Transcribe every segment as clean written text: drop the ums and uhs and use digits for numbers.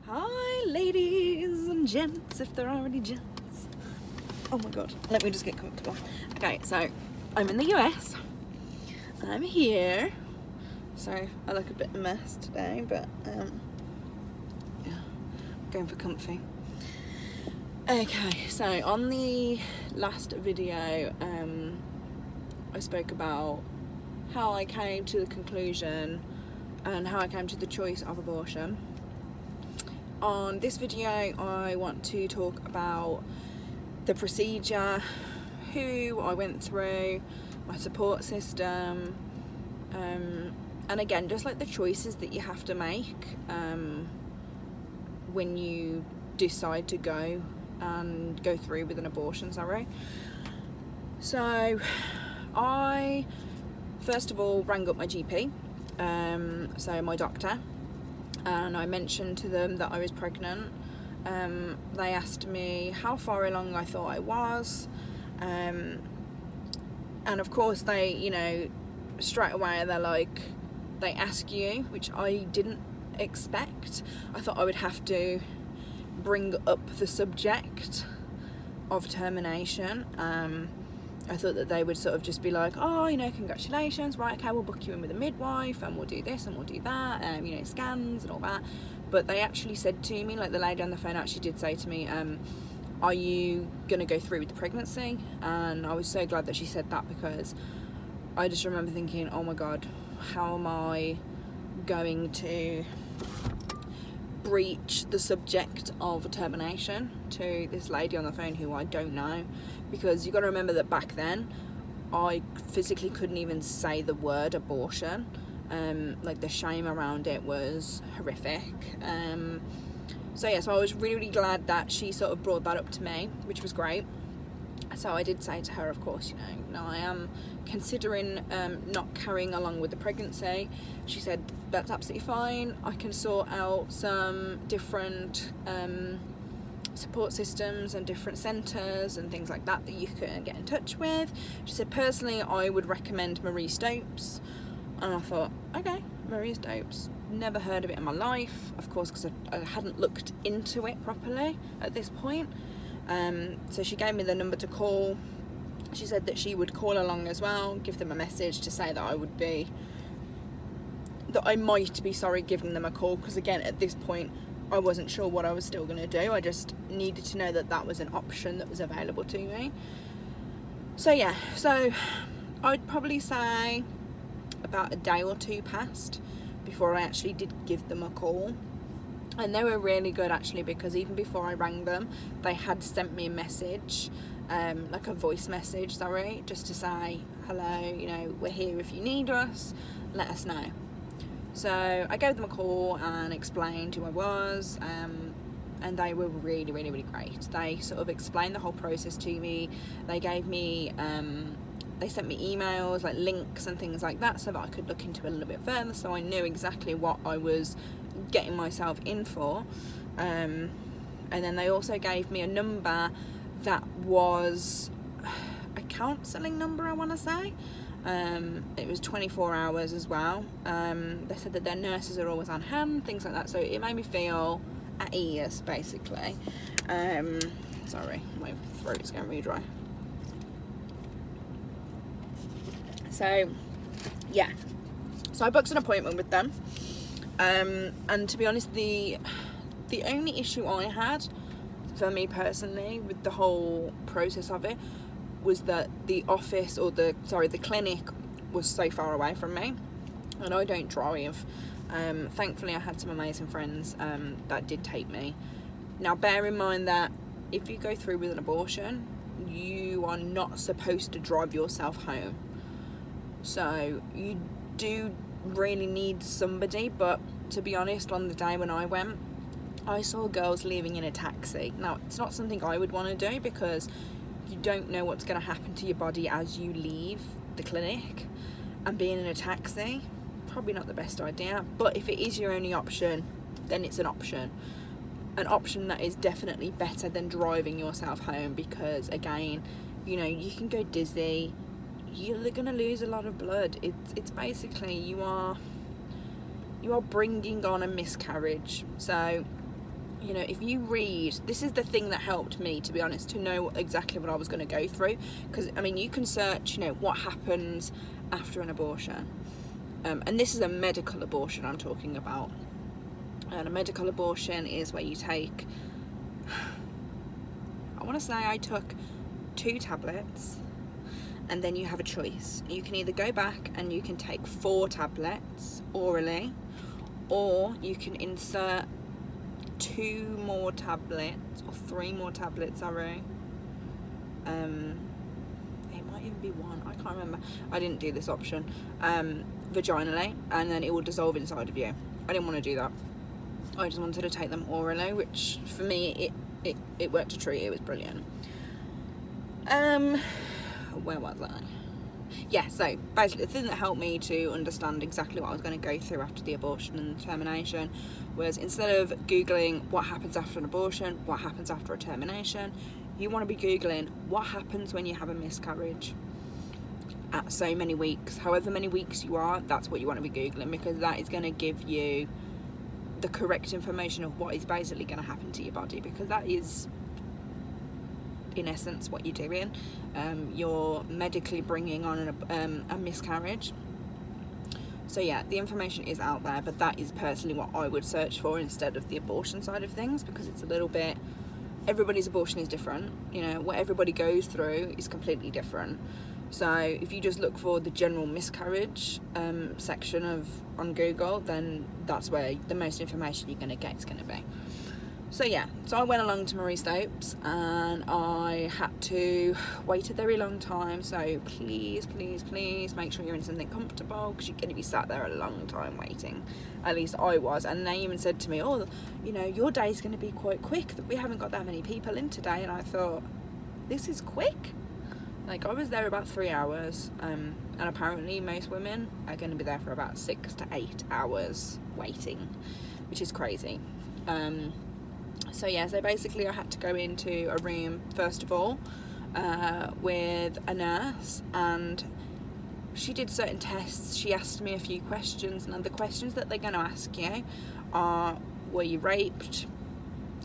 Hi ladies and gents, if there are any gents. Oh my god, let me just get comfortable. Okay, so I'm in the US. I'm here. So I look a bit of a mess today, but yeah, going for comfy. Okay, so on the last video, I spoke about how I came to the conclusion and how I came to the choice of abortion. On this video, I want to talk about the procedure, who I went through, my support system, and again, just like the choices that you have to make when you decide to go through with an abortion, So I first of all rang up my GP, so my doctor, and I mentioned to them that I was pregnant. They asked me how far along I thought I was, and of course they, straight away they ask you, which I didn't expect. I thought I would have to bring up the subject of termination. I thought that they would sort of just be like, oh, congratulations, right, okay, we'll book you in with a midwife and we'll do this and we'll do that, scans and all that. But they actually said to me, like the lady on the phone actually did say to me, are you going to go through with the pregnancy? And I was so glad that she said that, because I just remember thinking, oh my God, how am I going to breach the subject of termination to this lady on the phone who I don't know? Because you've got to remember that back then I physically couldn't even say the word abortion. Like the shame around it was horrific. So I was really glad that she sort of brought that up to me, which was great. So I did say to her, of course, I am considering not carrying along with the pregnancy. She said, that's absolutely fine. I can sort out some different support systems and different centres and things like that you can get in touch with. She said, personally, I would recommend Marie Stopes. And I thought, okay, Marie Stopes. Never heard of it in my life, of course, because I hadn't looked into it properly at this point. So she gave me the number to call. She said that she would call along as well, give them a message to say that I might be sorry giving them a call, because again, at this point, I wasn't sure what I was still going to do. I just needed to know that that was an option that was available to me. So I'd probably say about a day or two passed before I actually did give them a call. And they were really good, actually, because even before I rang them, they had sent me a message, like a voice message, just to say, hello, we're here if you need us, let us know. So I gave them a call and explained who I was, and they were really, really, really great. They sort of explained the whole process to me. They gave me, they sent me emails, like links and things like that, so that I could look into it a little bit further, so I knew exactly what I was getting myself in for. And then they also gave me a number that was a counselling number, I want to say. It was 24 hours as well. They said that their nurses are always on hand, things like that, so it made me feel at ease, basically. Sorry, my throat's going really dry. So I booked an appointment with them, and to be honest, the only issue I had, for me personally, with the whole process of it, was that the office, or the clinic, was so far away from me, and I don't drive. Thankfully I had some amazing friends that did take me. Now bear in mind that if you go through with an abortion, you are not supposed to drive yourself home. So you do really need somebody, but to be honest, on the day when I went, I saw girls leaving in a taxi. Now, it's not something I would want to do, because you don't know what's going to happen to your body as you leave the clinic, and being in a taxi, probably not the best idea. But if it is your only option, then it's an option that is definitely better than driving yourself home, because again, you can go dizzy, you're gonna lose a lot of blood. It's basically you are bringing on a miscarriage. So you know, if you read, this is the thing that helped me, to be honest, to know exactly what I was going to go through. Because, I mean, you can search, you know, what happens after an abortion. And this is a medical abortion I'm talking about. And a medical abortion is where you take, I want to say I took 2 tablets, and then you have a choice. You can either go back and you can take 4 tablets orally, or you can insert 2 more tablets or 3 more tablets, sorry. It might even be 1, I can't remember. I didn't do this option. Vaginally, and then it will dissolve inside of you. I didn't want to do that. I just wanted to take them orally, which for me it worked a treat. It was brilliant. Where was I? Yeah, so basically the thing that helped me to understand exactly what I was going to go through after the abortion and the termination was, instead of Googling what happens after an abortion, what happens after a termination, you want to be Googling what happens when you have a miscarriage at so many weeks. However many weeks you are, that's what you want to be Googling, because that is going to give you the correct information of what is basically going to happen to your body, because that is in essence what you're doing. You're medically bringing on a miscarriage. So yeah, the information is out there, but that is personally what I would search for instead of the abortion side of things, because it's a little bit, everybody's abortion is different, you know, what everybody goes through is completely different. So if you just look for the general miscarriage section on Google, then that's where the most information you're going to get is going to be. So yeah, so I went along to Marie Stopes, and I had to wait a very long time. So please make sure you're in something comfortable, because you're going to be sat there a long time waiting. At least I was. And they even said to me, oh, you know, your day's going to be quite quick, that we haven't got that many people in today. And I thought, this is quick? Like, I was there about 3 hours, and apparently most women are going to be there for about 6 to 8 hours waiting, which is crazy. So yeah, so basically I had to go into a room first of all with a nurse, and she did certain tests. She asked me a few questions, and the questions that they're going to ask you are, were you raped?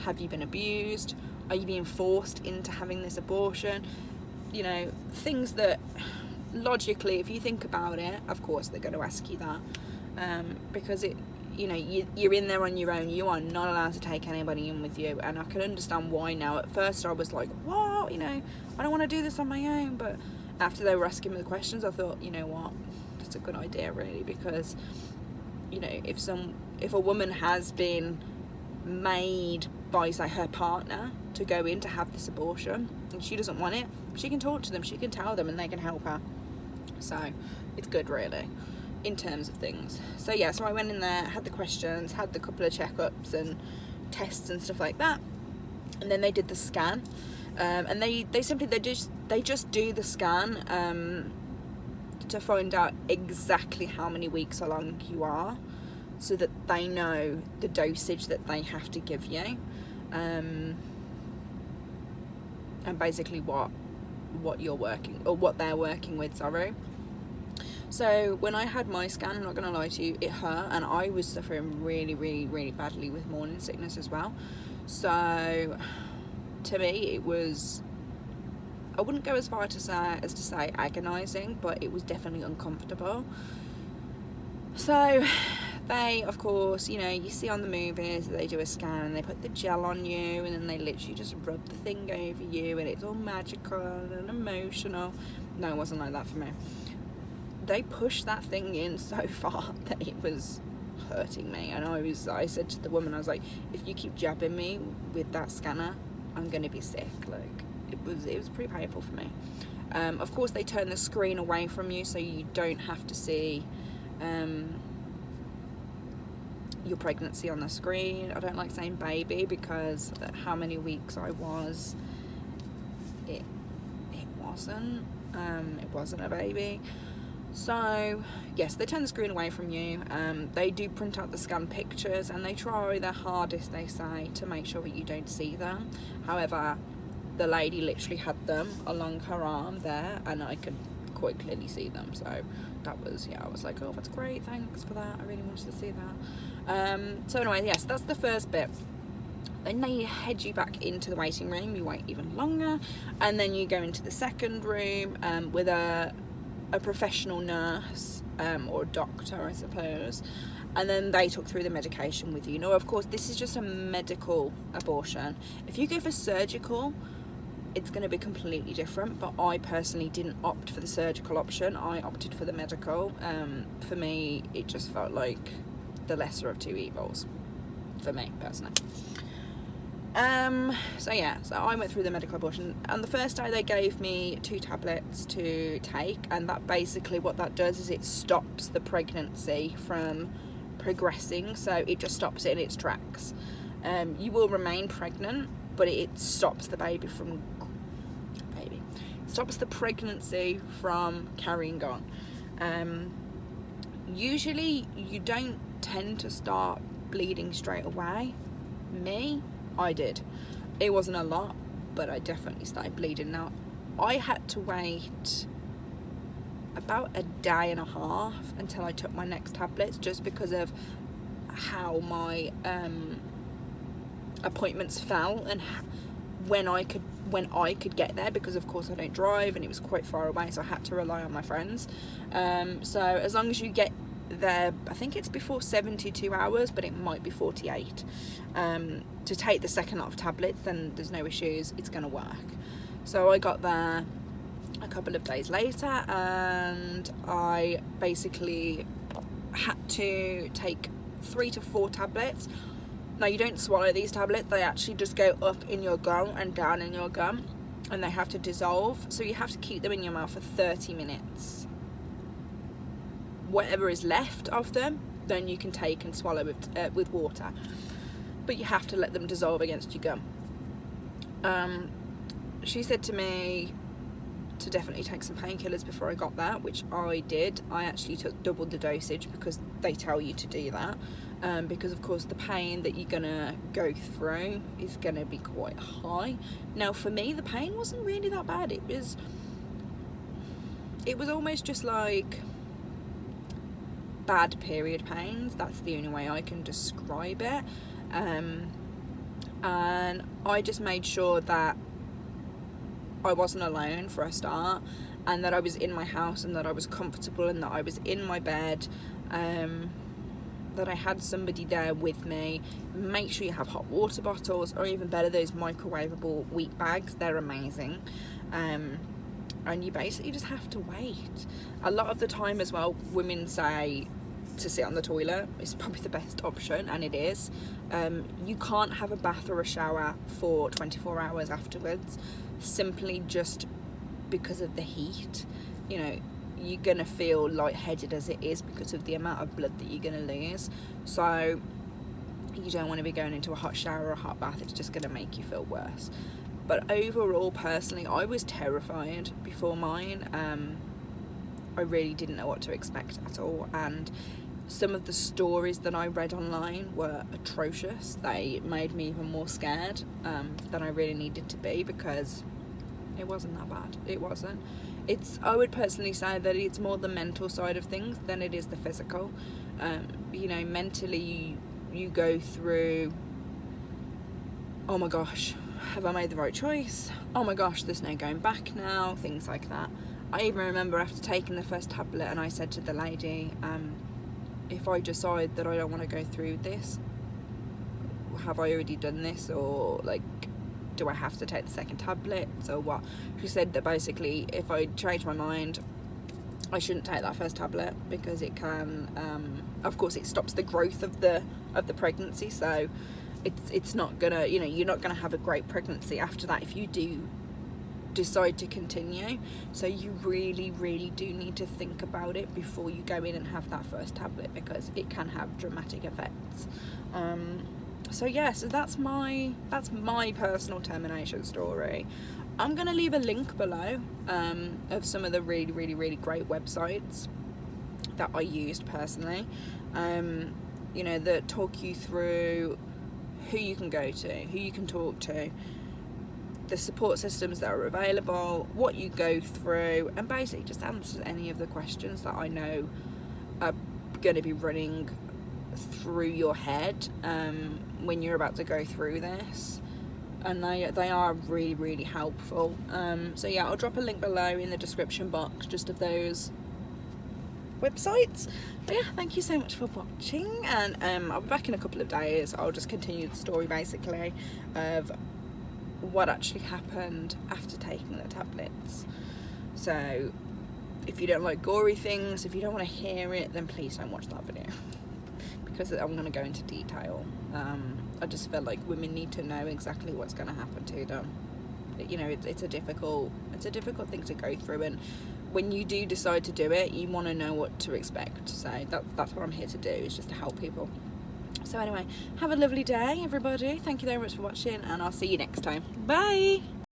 Have you been abused? Are you being forced into having this abortion? You know, things that logically, if you think about it, of course they're going to ask you that, because it, you know, you're in there on your own. You are not allowed to take anybody in with you, and I can understand why now. At first I was like, what, you know, I don't want to do this on my own, but after they were asking me the questions, I thought, you know what, that's a good idea really, because, you know, if a woman has been made by, say, her partner to go in to have this abortion and she doesn't want it, she can talk to them, she can tell them, and they can help her. So it's good really in terms of things. So yeah, so I went in there, had the questions, had the couple of checkups and tests and stuff like that, and then they did the scan, and they just do the scan to find out exactly how many weeks along you are, so that they know the dosage that they have to give you, and basically what you're working, or what they're working with, sorry. So when I had my scan, I'm not going to lie to you, it hurt, and I was suffering really, really, really badly with morning sickness as well. So to me, it was, I wouldn't go as far as to say agonising, but it was definitely uncomfortable. So they, of course, you know, you see on the movies, they do a scan and they put the gel on you, and then they literally just rub the thing over you, and it's all magical and emotional. No, it wasn't like that for me. They pushed that thing in so far that it was hurting me, and I said to the woman, I was like, if you keep jabbing me with that scanner, I'm gonna be sick. Like, it was pretty painful for me. Of course they turn the screen away from you, so you don't have to see your pregnancy on the screen. I don't like saying baby, because how many weeks I was, it wasn't a baby. So yes, they turn the screen away from you. They do print out the scan pictures, and they try their hardest, they say, to make sure that you don't see them. However, the lady literally had them along her arm there, and I could quite clearly see them. So that was, yeah, I was like, oh, that's great, thanks for that, I really wanted to see that. So anyway, yes, that's the first bit. Then they head you back into the waiting room, you wait even longer, and then you go into the second room with a professional nurse or a doctor, I suppose, and then they talk through the medication with you. Now, of course, this is just a medical abortion. If you go for surgical, it's going to be completely different, but I personally didn't opt for the surgical option. I opted for the medical. For me, it just felt like the lesser of two evils, for me personally. So I went through the medical abortion, and the first day they gave me 2 tablets to take, and that basically what that does is it stops the pregnancy from progressing, so it just stops it in its tracks. You will remain pregnant, but it stops the stops the pregnancy from carrying on. Usually you don't tend to start bleeding straight away. I did. It wasn't a lot, but I definitely started bleeding. Now, I had to wait about a day and a half until I took my next tablets, just because of how my appointments fell and when I could get there, because of course I don't drive and it was quite far away, so I had to rely on my friends. So as long as you get there, I think it's before 72 hours, but it might be 48, to take the second lot of tablets, then there's no issues, it's going to work. So I got there a couple of days later, and I basically had to take 3 to 4 tablets. Now, you don't swallow these tablets, they actually just go up in your gum and down in your gum, and they have to dissolve, so you have to keep them in your mouth for 30 minutes. Whatever is left of them, then you can take and swallow with water, but you have to let them dissolve against your gum. She said to me to definitely take some painkillers before I got there, which I did. I actually took double the dosage because they tell you to do that, because of course the pain that you're gonna go through is gonna be quite high. Now, for me, the pain wasn't really that bad. It was almost just like bad period pains. That's the only way I can describe it. And I just made sure that I wasn't alone for a start, and that I was in my house, and that I was comfortable, and that I was in my bed, that I had somebody there with me. Make sure you have hot water bottles, or even better, those microwavable wheat bags. They're amazing. And you basically just have to wait. A lot of the time as well, women say to sit on the toilet is probably the best option, and it is. You can't have a bath or a shower for 24 hours afterwards, simply just because of the heat. You know, you're gonna feel lightheaded as it is because of the amount of blood that you're gonna lose. So you don't want to be going into a hot shower or a hot bath. It's just gonna make you feel worse. But overall, personally, I was terrified before mine. I really didn't know what to expect at all, and some of the stories that I read online were atrocious. They made me even more scared than I really needed to be, because it wasn't that bad. It wasn't. I would personally say that it's more the mental side of things than it is the physical. You know, mentally you go through, oh my gosh, have I made the right choice? Oh my gosh, there's no going back now, things like that. I even remember after taking the first tablet, and I said to the lady, if I decide that I don't want to go through this, have I already done this, or like, do I have to take the second tablet, or what? She said that basically if I change my mind, I shouldn't take that first tablet, because it can, of course it stops the growth of the pregnancy, so it's not gonna, you know, you're not gonna have a great pregnancy after that if you do decide to continue. So you really do need to think about it before you go in and have that first tablet, because it can have dramatic effects. So that's my personal termination story. I'm gonna leave a link below of some of the really great websites that I used personally, you know, that talk you through who you can go to, who you can talk to, the support systems that are available, what you go through, and basically just answer any of the questions that I know are going to be running through your head when you're about to go through this, and they are really, really helpful. So yeah, I'll drop a link below in the description box just of those websites. But yeah, thank you so much for watching, and I'll be back in a couple of days. I'll just continue the story basically of what actually happened after taking the tablets. So if you don't like gory things, if you don't want to hear it, then please don't watch that video because I'm going to go into detail. I just feel like women need to know exactly what's going to happen to them. You know, it's a difficult thing to go through, and when you do decide to do it, you want to know what to expect. So that's what I'm here to do, is just to help people. So anyway, have a lovely day, everybody. Thank you very much for watching, and I'll see you next time. Bye.